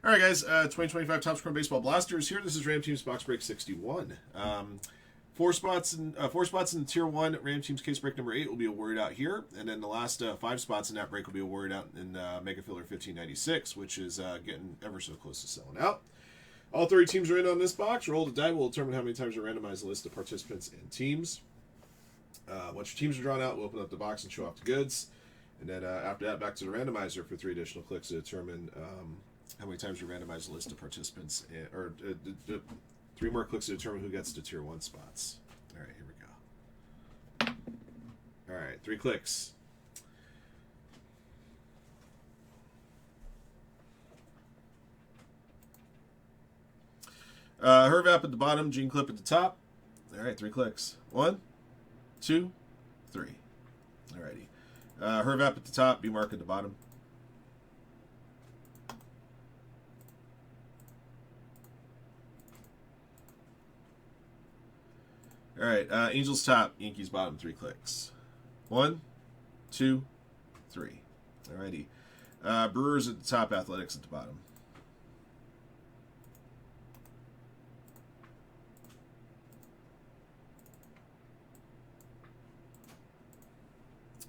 All right, guys. 2025 Topps Chrome Baseball Blasters here. This is Ram Teams Box Break 61. Four spots in the Tier 1 Ram Teams case break number 8 will be awarded out here. And then the last 5 spots in that break will be awarded out in Mega Filler 1596, which is getting ever so close to selling out. All 30 teams are in on this box. Roll the die will determine how many times we randomize the list of participants and teams. Once your teams are drawn out, we'll open up the box and show off the goods. And then after that, back to the randomizer for 3 additional clicks to determine how many times we randomize the list of participants, or 3 more clicks to determine who gets to Tier 1 spots. All right, here we go. All right, 3 clicks. Hervap at the bottom, Gene Clip at the top. All right, 3 clicks. 1, 2, 3. All righty. Hervap at the top, B-Mark at the bottom. All right, Angels top, Yankees bottom, 3 clicks. 1, 2, 3. All righty. Brewers at the top, Athletics at the bottom.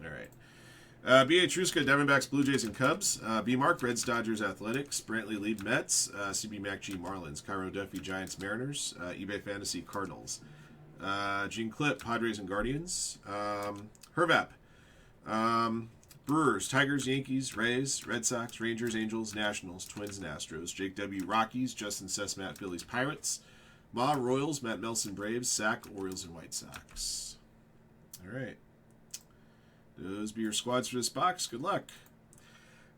All right. B.A. Truska, Diamondbacks, Blue Jays, and Cubs. B-Mark, Reds, Dodgers, Athletics. Brantley Lead, Mets. C.B. Mac G, Marlins. Cairo Duffy, Giants, Mariners. eBay Fantasy, Cardinals. Gene Clip, Padres and Guardians. Hervap. Brewers, Tigers, Yankees, Rays, Red Sox, Rangers, Angels, Nationals, Twins, and Astros. Jake W. Rockies, Justin Sesmat, Phillies, Pirates. Ma Royals, Matt Melson, Braves, Sack, Orioles, and White Sox. All right. Those be your squads for this box. Good luck.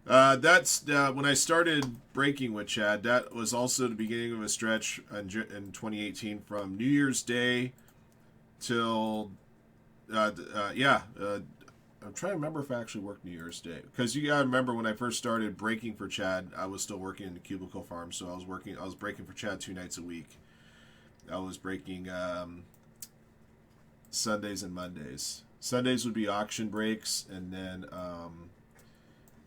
That's when I started breaking with Chad. That was also the beginning of a stretch in 2018 from New Year's Day till I'm trying to remember if I actually worked New Year's Day, because you gotta remember when I first started breaking for Chad, I was still working in the cubicle farm, so I was breaking for Chad 2 nights a week. I was breaking Sundays and Mondays. Sundays would be auction breaks, and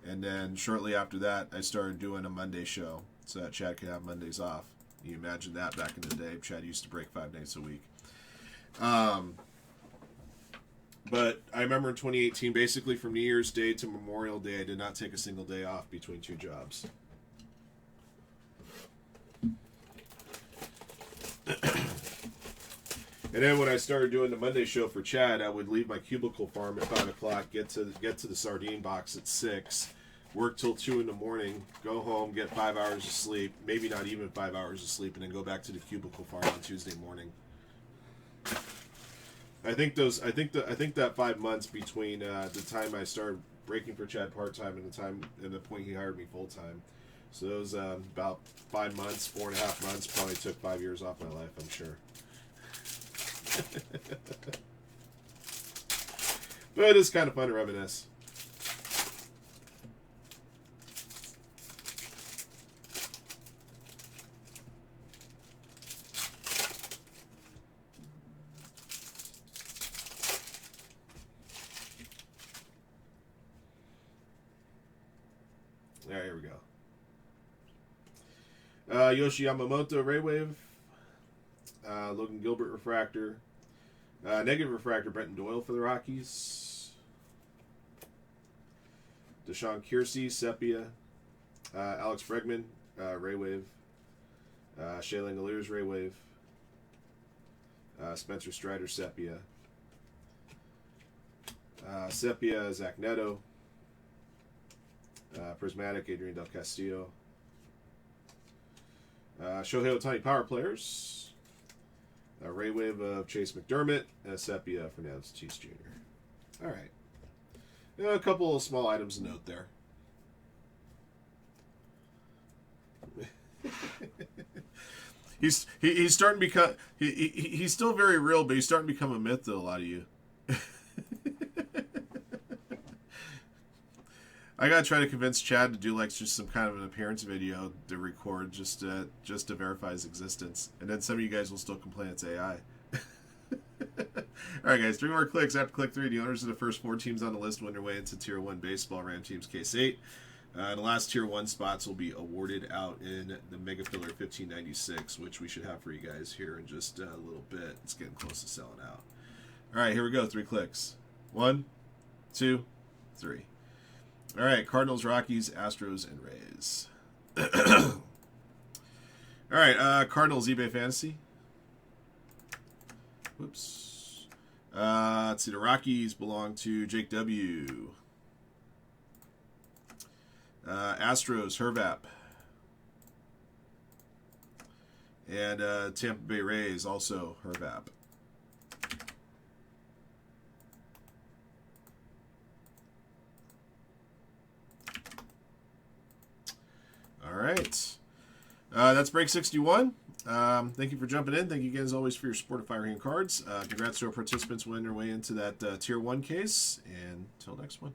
then shortly after that, I started doing a Monday show so that Chad could have Mondays off. You imagine that back in the day. Chad used to break 5 nights a week. But I remember in 2018, basically from New Year's Day to Memorial Day, I did not take a single day off between 2 jobs. And then when I started doing the Monday show for Chad, I would leave my cubicle farm at 5 o'clock, get to the sardine box at 6, work till 2 in the morning, go home, get 5 hours of sleep, maybe not even 5 hours of sleep, and then go back to the cubicle farm on Tuesday morning. I think that 5 months between the time I started breaking for Chad part time and the point he hired me full time. So those about 5 months, 4.5 months, probably took 5 years off my life, I'm sure. But it's kind of fun to reminisce. All right, here we go. Yoshi Yamamoto, Ray Wave. Logan Gilbert, Refractor. Negative Refractor, Brenton Doyle for the Rockies. Deshaun Kiersey, Sepia. Alex Bregman, Ray Wave. Shea Langeliers, Ray Wave. Spencer Strider, Sepia. Sepia, Zach Neto. Prismatic, Adrian Del Castillo. Shohei Ohtani Power Players. Ray Wave of Chase McDermott, and Sepia Fernandez Tatis Jr. All right. A couple of small items to note there. He's starting to become he's still very real, but he's starting to become a myth to a lot of you. I gotta try to convince Chad to do like just some kind of an appearance video to record just to verify his existence, and then some of you guys will still complain it's AI. All right, guys, 3 more clicks. After click 3, the owners of the first 4 teams on the list win their way into Tier 1 Baseball Ram Teams Case 8. The last Tier 1 spots will be awarded out in the Mega Filler 1596, which we should have for you guys here in just a little bit. It's getting close to selling out. All right, here we go. 3 clicks. 1, 2, 3. All right, Cardinals, Rockies, Astros, and Rays. All right, Cardinals eBay Fantasy. Whoops. Let's see, the Rockies belong to Jake W. Astros, Hervap. And Tampa Bay Rays, also Hervap. All right. That's break 61. Thank you for jumping in. Thank you again, as always, for your support of Firehand Cards. Congrats to our participants winning their way into that Tier 1 case. And until next one.